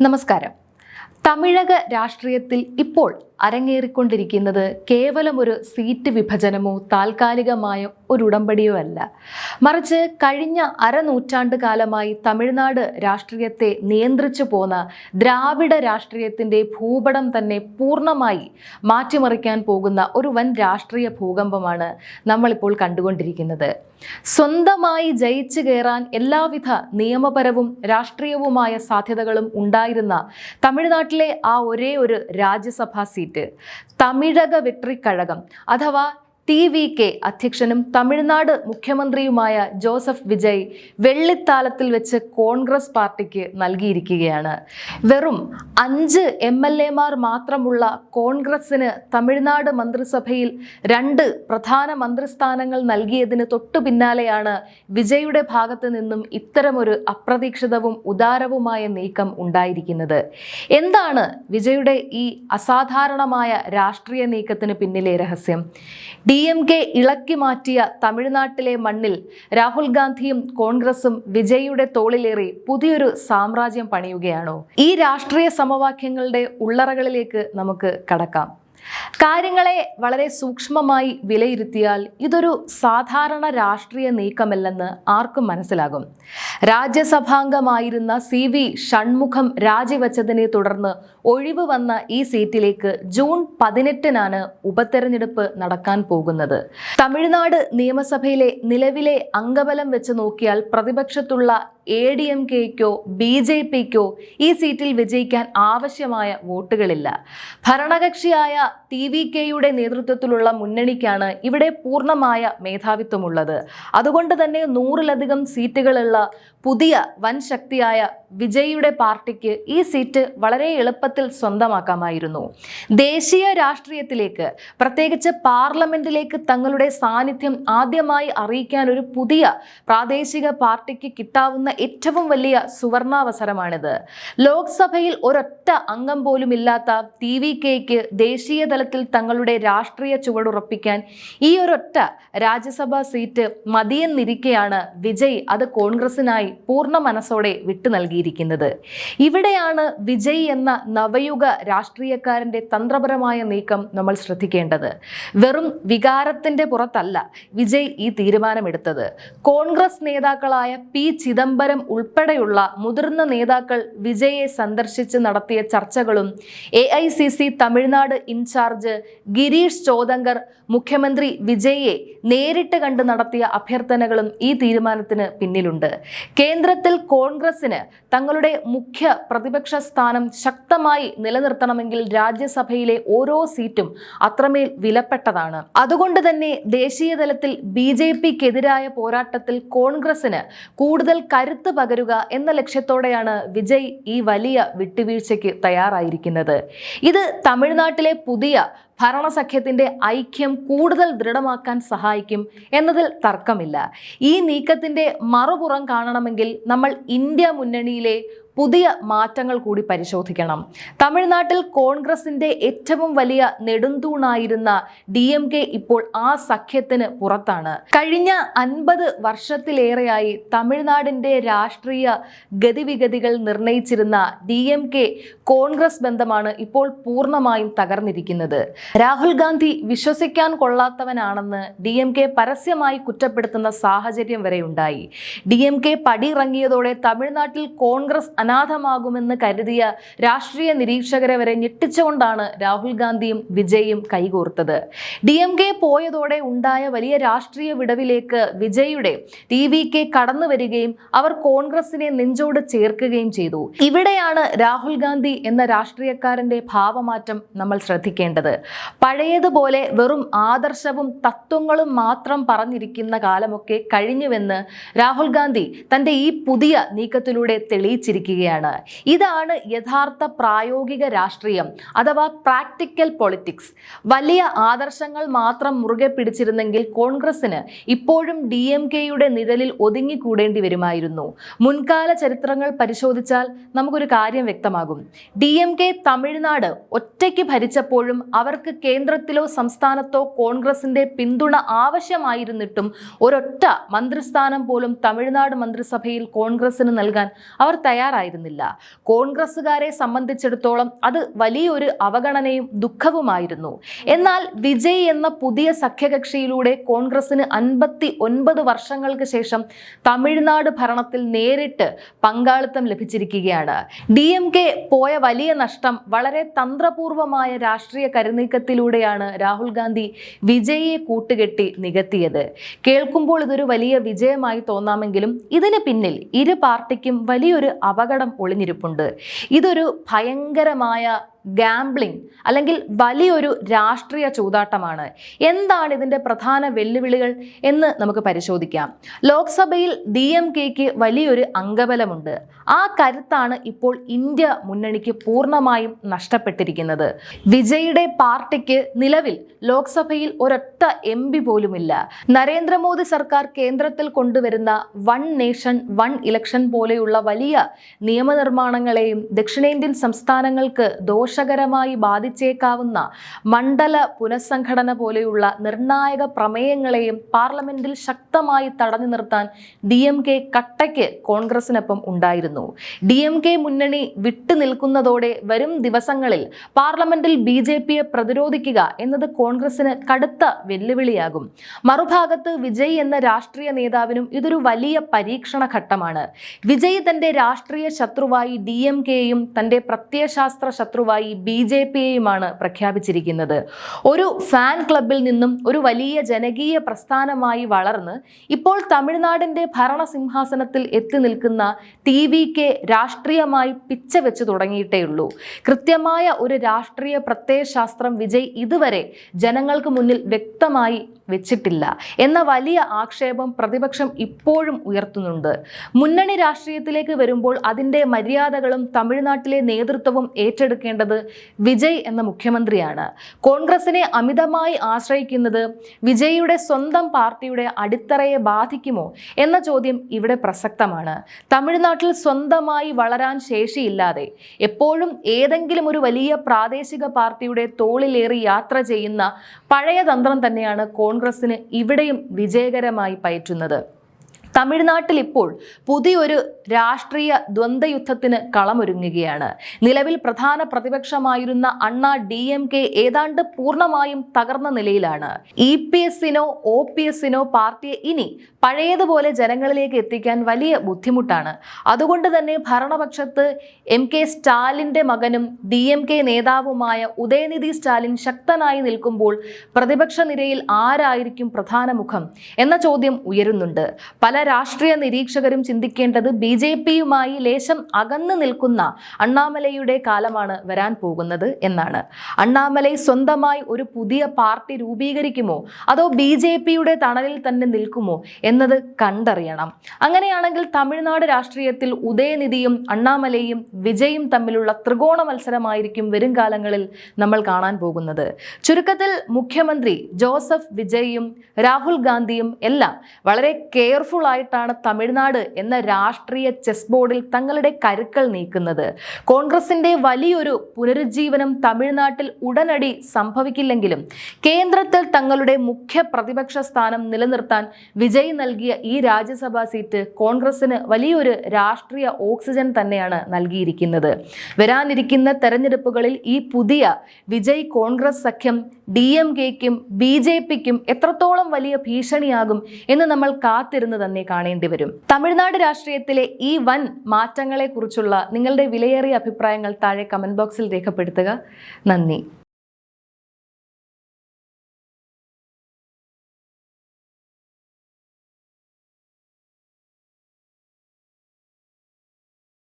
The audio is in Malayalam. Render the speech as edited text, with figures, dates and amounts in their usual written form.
നമസ്കാരം. തമിഴക രാഷ്ട്രീയത്തിൽ ഇപ്പോൾ അരങ്ങേറിക്കൊണ്ടിരിക്കുന്നത് കേവലം ഒരു സീറ്റ് വിഭജനമോ താൽക്കാലികമായ ഒരു ഉടമ്പടിയോ അല്ല. മറിച്ച് കഴിഞ്ഞ അരനൂറ്റാണ്ട് കാലമായി തമിഴ്നാട് രാഷ്ട്രീയത്തെ നിയന്ത്രിച്ചു പോന്ന ദ്രാവിഡ രാഷ്ട്രീയത്തിൻ്റെ ഭൂപടം തന്നെ പൂർണ്ണമായി മാറ്റിമറിക്കാൻ പോകുന്ന ഒരു വൻ രാഷ്ട്രീയ ഭൂകമ്പമാണ് നമ്മളിപ്പോൾ കണ്ടുകൊണ്ടിരിക്കുന്നത്. സ്വന്തമായി ജയിച്ചു കയറാൻ എല്ലാവിധ നിയമപരവും രാഷ്ട്രീയവുമായ സാധ്യതകളും ഉണ്ടായിരുന്ന തമിഴ്നാട്ടിലെ ആ ഒരേ ഒരു രാജ്യസഭാ സീറ്റ് തമിഴക വെട്രി കഴകം അഥവാ TVK അധ്യക്ഷനും തമിഴ്നാട് മുഖ്യമന്ത്രിയുമായ ജോസഫ് വിജയ് വെള്ളിത്താലത്തിൽ വെച്ച് കോൺഗ്രസ് പാർട്ടിക്ക് നൽകിയിരിക്കുകയാണ്. വെറും 5 MLA-മാർ മാത്രമുള്ള കോൺഗ്രസിന് തമിഴ്നാട് മന്ത്രിസഭയിൽ 2 പ്രധാന മന്ത്രിസ്ഥാനങ്ങൾ നൽകിയതിന് തൊട്ടു പിന്നാലെയാണ് വിജയുടെ ഭാഗത്ത് നിന്നും ഇത്തരമൊരു അപ്രതീക്ഷിതവും ഉദാരവുമായ നീക്കം ഉണ്ടായിരിക്കുന്നത്. എന്താണ് വിജയുടെ ഈ അസാധാരണമായ രാഷ്ട്രീയ നീക്കത്തിന് പിന്നിലെ രഹസ്യം? DMK ഇളക്കി മാറ്റിയ തമിഴ്നാട്ടിലെ മണ്ണിൽ രാഹുൽ ഗാന്ധിയും കോൺഗ്രസും വിജയുടെ തോളിലേറി പുതിയൊരു സാമ്രാജ്യം പണിയുകയാണോ? ഈ രാഷ്ട്രീയ സമവാക്യങ്ങളുടെ ഉള്ളറകളിലേക്ക് നമുക്ക് കടക്കാം. കാര്യങ്ങളെ വളരെ സൂക്ഷ്മമായി വിലയിരുത്തിയാൽ ഇതൊരു സാധാരണ രാഷ്ട്രീയ നീക്കമല്ലെന്ന് ആർക്കും മനസ്സിലാകും. രാജ്യസഭാംഗമായിരുന്ന CV ഷൺമുഖം രാജിവെച്ചതിനെ തുടർന്ന് ഒഴിവ് വന്ന ഈ സീറ്റിലേക്ക് ജൂൺ 18-നാണ് ഉപതെരഞ്ഞെടുപ്പ് നടക്കാൻ പോകുന്നത്. തമിഴ്നാട് നിയമസഭയിലെ നിലവിലെ അംഗബലം വെച്ച് നോക്കിയാൽ പ്രതിപക്ഷത്തുള്ള ADMK-ക്കോ BJP-ക്കോ ഈ സീറ്റിൽ വിജയിക്കാൻ ആവശ്യമായ വോട്ടുകളില്ല. ഭരണകക്ഷിയായ TVK-യുടെ നേതൃത്വത്തിലുള്ള മുന്നണിക്കാണ് ഇവിടെ പൂർണ്ണമായ മേധാവിത്വമുള്ളത്. അതുകൊണ്ട് തന്നെ 100-ലധികം സീറ്റുകളുള്ള പുതിയ വൻ ശക്തിയായ വിജയുടെ പാർട്ടിക്ക് ഈ സീറ്റ് വളരെ എളുപ്പത്തിൽ സ്വന്തമാക്കാമായിരുന്നു. ദേശീയ രാഷ്ട്രീയത്തിലേക്ക്, പ്രത്യേകിച്ച് പാർലമെന്റിലേക്ക് തങ്ങളുടെ സാന്നിധ്യം ആദ്യമായി അറിയിക്കാൻ ഒരു പുതിയ പ്രാദേശിക പാർട്ടിക്ക് കിട്ടാവുന്ന ഏറ്റവും വലിയ സുവർണാവസരമാണിത്. ലോക്സഭയിൽ ഒരൊറ്റ അംഗം പോലും ഇല്ലാത്ത TVK-ക്ക് ദേശീയ തലത്തിൽ തങ്ങളുടെ രാഷ്ട്രീയ ചുവടുറപ്പിക്കാൻ ഈ ഒരൊറ്റ രാജ്യസഭാ സീറ്റ് മതിയെന്നിരിക്കെയാണ് വിജയ് അത് കോൺഗ്രസിനായി പൂർണ്ണ മനസ്സോടെ വിട്ടു നൽകിയിരിക്കുന്നത്. ഇവിടെയാണ് വിജയ് എന്ന നവയുഗ രാഷ്ട്രീയക്കാരന്റെ തന്ത്രപരമായ നീക്കം നമ്മൾ ശ്രദ്ധിക്കേണ്ടത്. വെറും വികാരത്തിന്റെ പുറത്തല്ല വിജയ് ഈ തീരുമാനമെടുത്തത്. കോൺഗ്രസ് നേതാക്കളായ P. ചിദംബരം ഉൾപ്പെടെയുള്ള മുതിർന്ന നേതാക്കൾ വിജയെ സന്ദർശിച്ച് നടത്തിയ ചർച്ചകളും AICC തമിഴ്നാട് ഇൻചാർജ് ഗിരീഷ് ചോദങ്കർ മുഖ്യമന്ത്രി വിജയെ നേരിട്ട് കണ്ട് നടത്തിയ അഭ്യർത്ഥനകളും ഈ തീരുമാനത്തിന് പിന്നിലുണ്ട്. കേന്ദ്രത്തിൽ കോൺഗ്രസിന് തങ്ങളുടെ മുഖ്യ പ്രതിപക്ഷ സ്ഥാനം ശക്തമായി നിലനിർത്തണമെങ്കിൽ രാജ്യസഭയിലെ ഓരോ സീറ്റും അത്രമേൽ വിലപ്പെട്ടതാണ്. അതുകൊണ്ട് തന്നെ ദേശീയ തലത്തിൽ BJP-ക്കെതിരായ പോരാട്ടത്തിൽ കോൺഗ്രസിന് കൂടുതൽ കരുത്ത് പകരുക എന്ന ലക്ഷ്യത്തോടെയാണ് വിജയ് ഈ വലിയ വിട്ടുവീഴ്ചയ്ക്ക് തയ്യാറായിരിക്കുന്നത്. ഇത് തമിഴ്നാട്ടിലെ പുതിയ ഭരണസഖ്യത്തിന്റെ ഐക്യം കൂടുതൽ ദൃഢമാക്കാൻ സഹായിക്കും എന്നതിൽ തർക്കമില്ല. ഈ നീക്കത്തിന്റെ മറുപുറം കാണണമെങ്കിൽ നമ്മൾ ഇന്ത്യ മുന്നണിയിലെ പുതിയ മാറ്റങ്ങൾ കൂടി പരിശോധിക്കണം. തമിഴ്നാട്ടിൽ കോൺഗ്രസിന്റെ ഏറ്റവും വലിയ നെടുന്തൂണായിരുന്ന DMK ഇപ്പോൾ ആ സഖ്യത്തിന് പുറത്താണ്. കഴിഞ്ഞ 50 വർഷത്തിലേറെയായി തമിഴ്നാടിന്റെ രാഷ്ട്രീയ ഗതിവിഗതികൾ നിർണയിച്ചിരുന്ന DMK കോൺഗ്രസ് ബന്ധമാണ് ഇപ്പോൾ പൂർണ്ണമായും തകർന്നിരിക്കുന്നത്. രാഹുൽ ഗാന്ധി വിശ്വസിക്കാൻ കൊള്ളാത്തവനാണെന്ന് DMK പരസ്യമായി കുറ്റപ്പെടുത്തുന്ന സാഹചര്യം വരെ ഉണ്ടായി. DMK പടിയിറങ്ങിയതോടെ തമിഴ്നാട്ടിൽ കോൺഗ്രസ് അനാഥമാകുമെന്ന് കരുതിയ രാഷ്ട്രീയ നിരീക്ഷകരെ വരെ ഞെട്ടിച്ചുകൊണ്ടാണ് രാഹുൽ ഗാന്ധിയും വിജയും കൈകോർത്തത്. DMK പോയതോടെ ഉണ്ടായ വലിയ രാഷ്ട്രീയ വിടവിലേക്ക് വിജയുടെ TVK കടന്നു വരികയും അവർ കോൺഗ്രസിനെ നെഞ്ചോട് ചേർക്കുകയും ചെയ്തു. ഇവിടെയാണ് രാഹുൽ ഗാന്ധി എന്ന രാഷ്ട്രീയക്കാരന്റെ ഭാവമാറ്റം നമ്മൾ ശ്രദ്ധിക്കേണ്ടത്. പഴയതുപോലെ വെറും ആദർശവും തത്വങ്ങളും മാത്രം പറഞ്ഞിരിക്കുന്ന കാലമൊക്കെ കഴിഞ്ഞുവെന്ന് രാഹുൽ ഗാന്ധി തന്റെ ഈ പുതിയ നീക്കത്തിലൂടെ തെളിയിച്ചിരിക്കുകയാണ്. ഇതാണ് യഥാർത്ഥ പ്രായോഗിക രാഷ്ട്രീയം അഥവാ പ്രാക്ടിക്കൽ പൊളിറ്റിക്സ്. വലിയ ആദർശങ്ങൾ മാത്രം മുറുകെ പിടിച്ചിരുന്നെങ്കിൽ കോൺഗ്രസിന് ഇപ്പോഴും DMK-യുടെ നിഴലിൽ ഒതുങ്ങിക്കൂടേണ്ടി വരുമായിരുന്നു. മുൻകാല ചരിത്രങ്ങൾ പരിശോധിച്ചാൽ നമുക്കൊരു കാര്യം വ്യക്തമാകും. DMK തമിഴ്നാട് ഒറ്റയ്ക്ക് ഭരിച്ചപ്പോഴും അവർക്ക് കേന്ദ്രത്തിലോ സംസ്ഥാനത്തോ കോൺഗ്രസിന്റെ പിന്തുണ ആവശ്യമായിരുന്നിട്ടും ഒരൊറ്റ മന്ത്രിസ്ഥാനം പോലും തമിഴ്നാട് മന്ത്രിസഭയിൽ കോൺഗ്രസിന് നൽകാൻ അവർ തയ്യാറായി തയ്യാറായിരുന്നില്ല. കോൺഗ്രസുകാരെ സംബന്ധിച്ചിടത്തോളം അത് വലിയൊരു അവഗണനയും ദുഃഖവുമായിരുന്നു. എന്നാൽ വിജയ് എന്ന പുതിയ സഖ്യകക്ഷിയിലൂടെ കോൺഗ്രസിന് 59 വർഷങ്ങൾക്ക് ശേഷം തമിഴ്നാട് ഭരണത്തിൽ നേരിട്ട് പങ്കാളിത്തം ലഭിച്ചിരിക്കുകയാണ്. DMK പോയ വലിയ നഷ്ടം വളരെ തന്ത്രപൂർവമായ രാഷ്ട്രീയ കരുനീക്കത്തിലൂടെയാണ് രാഹുൽ ഗാന്ധി വിജയിയെ കൂട്ടുകെട്ടി നികത്തിയത്. കേൾക്കുമ്പോൾ ഇതൊരു വലിയ വിജയമായി തോന്നാമെങ്കിലും ഇതിന് പിന്നിൽ ഇരു പാർട്ടിക്കും വലിയൊരു അപകടം ഒളിഞ്ഞിരിപ്പുണ്ട്. ഇതൊരു ഭയങ്കരമായ ഗാംബ്ലിംഗ് അല്ലെങ്കിൽ വലിയൊരു രാഷ്ട്രീയ ചൂതാട്ടമാണ്. എന്താണ് ഇതിന്റെ പ്രധാന വെല്ലുവിളികൾ എന്ന് നമുക്ക് പരിശോധിക്കാം. ലോക്സഭയിൽ DMKക്ക് വലിയൊരു അംഗബലമുണ്ട്. ആ കരുത്താണ് ഇപ്പോൾ ഇന്ത്യ മുന്നണിക്ക് പൂർണ്ണമായും നഷ്ടപ്പെട്ടിരിക്കുന്നത്. വിജയുടെ പാർട്ടിക്ക് നിലവിൽ ലോക്സഭയിൽ ഒരൊറ്റ MP പോലുമില്ല. നരേന്ദ്രമോദി സർക്കാർ കേന്ദ്രത്തിൽ കൊണ്ടുവരുന്ന വൺ നേഷൻ വൺ ഇലക്ഷൻ പോലെയുള്ള വലിയ നിയമനിർമ്മാണങ്ങളെയും ദക്ഷിണേന്ത്യൻ സംസ്ഥാനങ്ങൾക്ക് ദോഷകരമായി ബാധിച്ചേക്കാവുന്ന മണ്ഡല പുനഃസംഘടന പോലെയുള്ള നിർണായക പ്രമേയങ്ങളെയും പാർലമെന്റിൽ ശക്തമായി തടഞ്ഞു നിർത്താൻ DMK കട്ടയ്ക്ക് കോൺഗ്രസിനൊപ്പം ഉണ്ടായിരുന്നു. DMK മുന്നണി വിട്ടുനിൽക്കുന്നതോടെ വരും ദിവസങ്ങളിൽ പാർലമെന്റിൽ BJPയെ പ്രതിരോധിക്കുക എന്നത് കോൺഗ്രസിന് കടുത്ത വെല്ലുവിളിയാകും. മറുഭാഗത്ത് വിജയ് എന്ന രാഷ്ട്രീയ നേതാവിനും ഇതൊരു വലിയ പരീക്ഷണ ഘട്ടമാണ്. വിജയ് തന്റെ രാഷ്ട്രീയ ശത്രുവായി DMKയെയും തന്റെ പ്രത്യയശാസ്ത്ര ശത്രുവായി BJPയെയുമാണ് പ്രഖ്യാപിച്ചിരിക്കുന്നത്. ഒരു ഫാൻ ക്ലബിൽ നിന്നും ഒരു വലിയ ജനകീയ പ്രസ്ഥാനമായി വളർന്ന് ഇപ്പോൾ തമിഴ്നാടിന്റെ ഭരണസിംഹാസനത്തിൽ എത്തി നിൽക്കുന്ന TVK രാഷ്ട്രീയമായി പിച്ച വെച്ച് തുടങ്ങിയിട്ടേയുള്ളൂ. കൃത്യമായ ഒരു രാഷ്ട്രീയ പ്രത്യയശാസ്ത്രം വിജയ് ഇതുവരെ ജനങ്ങൾക്ക് മുന്നിൽ വ്യക്തമായി വെച്ചിട്ടില്ല എന്ന വലിയ ആക്ഷേപം പ്രതിപക്ഷം ഇപ്പോഴും ഉയർത്തുന്നുണ്ട്. മുന്നണി രാഷ്ട്രീയത്തിലേക്ക് വരുമ്പോൾ അതിൻ്റെ മര്യാദകളും തമിഴ്നാട്ടിലെ നേതൃത്വവും ഏറ്റെടുക്കേണ്ടത് വിജയ് എന്ന മുഖ്യമന്ത്രിയാണ്. കോൺഗ്രസിനെ അമിതമായി ആശ്രയിക്കുന്നത് വിജയിയുടെ സ്വന്തം പാർട്ടിയുടെ അടിത്തറയെ ബാധിക്കുമോ എന്ന ചോദ്യം ഇവിടെ പ്രസക്തമാണ്. തമിഴ്നാട്ടിൽ സ്വന്തമായി വളരാൻ ശേഷിയില്ലാതെ എപ്പോഴും ഏതെങ്കിലും ഒരു വലിയ പ്രാദേശിക പാർട്ടിയുടെ തോളിലേറി യാത്ര ചെയ്യുന്ന പഴയ തന്ത്രം തന്നെയാണ് കോൺഗ്രസിന് ഇവിടെയും വിജയകരമായി പയറ്റുന്നത്. തമിഴ്നാട്ടിൽ ഇപ്പോൾ പുതിയൊരു രാഷ്ട്രീയ ദ്വന്ദ്വയുദ്ധത്തിന് കളമൊരുങ്ങുകയാണ്. നിലവിൽ പ്രധാന പ്രതിപക്ഷമായിരുന്ന അണ്ണാ DMK ഏതാണ്ട് പൂർണ്ണമായും തകർന്ന നിലയിലാണ്. EPSനോ OPSനോ പാർട്ടിയെ ഇനി പഴയതുപോലെ ജനങ്ങളിലേക്ക് എത്തിക്കാൻ വലിയ ബുദ്ധിമുട്ടാണ്. അതുകൊണ്ട് തന്നെ ഭരണപക്ഷത്ത് MK സ്റ്റാലിൻ്റെ മകനും DMK നേതാവുമായ ഉദയനിധി സ്റ്റാലിൻ ശക്തനായി നിൽക്കുമ്പോൾ പ്രതിപക്ഷ നിരയിൽ ആരായിരിക്കും പ്രധാന മുഖം എന്ന ചോദ്യം ഉയരുന്നുണ്ട്. പല രാഷ്ട്രീയ നിരീക്ഷകരും ചിന്തിക്കേണ്ടത് BJPയുമായി ലേശം അകന്നു നിൽക്കുന്ന അണ്ണാമലൈയുടെ കാലമാണ് വരാൻ പോകുന്നത് എന്നാണ്. അണ്ണാമലൈ സ്വന്തമായി ഒരു പുതിയ പാർട്ടി രൂപീകരിക്കുമോ അതോ BJPയുടെ തണലിൽ തന്നെ നിൽക്കുമോ എന്നത് കണ്ടറിയണം. അങ്ങനെയാണെങ്കിൽ തമിഴ്നാട് രാഷ്ട്രീയത്തിൽ ഉദയനിധിയും അണ്ണാമലയും വിജയും തമ്മിലുള്ള ത്രികോണ മത്സരമായിരിക്കും വരും കാലങ്ങളിൽ നമ്മൾ കാണാൻ പോകുന്നത്. ചുരുക്കത്തിൽ മുഖ്യമന്ത്രി ജോസഫ് വിജയും രാഹുൽ ഗാന്ധിയും എല്ലാം വളരെ കെയർഫുൾ ആയിട്ടാണ് തമിഴ്നാട് എന്ന രാഷ്ട്രീയ ചെസ് ബോർഡിൽ തങ്ങളുടെ കരുക്കൾ നീക്കുന്നത്. കോൺഗ്രസിന്റെ വലിയൊരു പുനരുജ്ജീവനം തമിഴ്നാട്ടിൽ ഉടനടി സംഭവിക്കില്ലെങ്കിലും കേന്ദ്രത്തിൽ തങ്ങളുടെ മുഖ്യ പ്രതിപക്ഷ സ്ഥാനം നിലനിർത്താൻ വിജയ് നൽകിയ ഈ രാജ്യസഭാ സീറ്റ് കോൺഗ്രസിന് വലിയൊരു രാഷ്ട്രീയ ഓക്സിജൻ തന്നെയാണ് നൽകിയിരിക്കുന്നത്. വരാനിരിക്കുന്ന തെരഞ്ഞെടുപ്പുകളിൽ ഈ പുതിയ വിജയ് കോൺഗ്രസ് സഖ്യം DMKയ്ക്കും BJPയ്ക്കും എത്രത്തോളം വലിയ ഭീഷണിയാകും എന്ന് നമ്മൾ കാത്തിരുന്ന് തന്നെ കാണേണ്ടി വരും. തമിഴ്നാട് രാഷ്ട്രീയത്തിലെ ഈ വൻ മാറ്റങ്ങളെക്കുറിച്ചുള്ള നിങ്ങളുടെ വിലയേറിയ അഭിപ്രായങ്ങൾ താഴെ കമന്റ് ബോക്സിൽ രേഖപ്പെടുത്തുക. നന്ദി.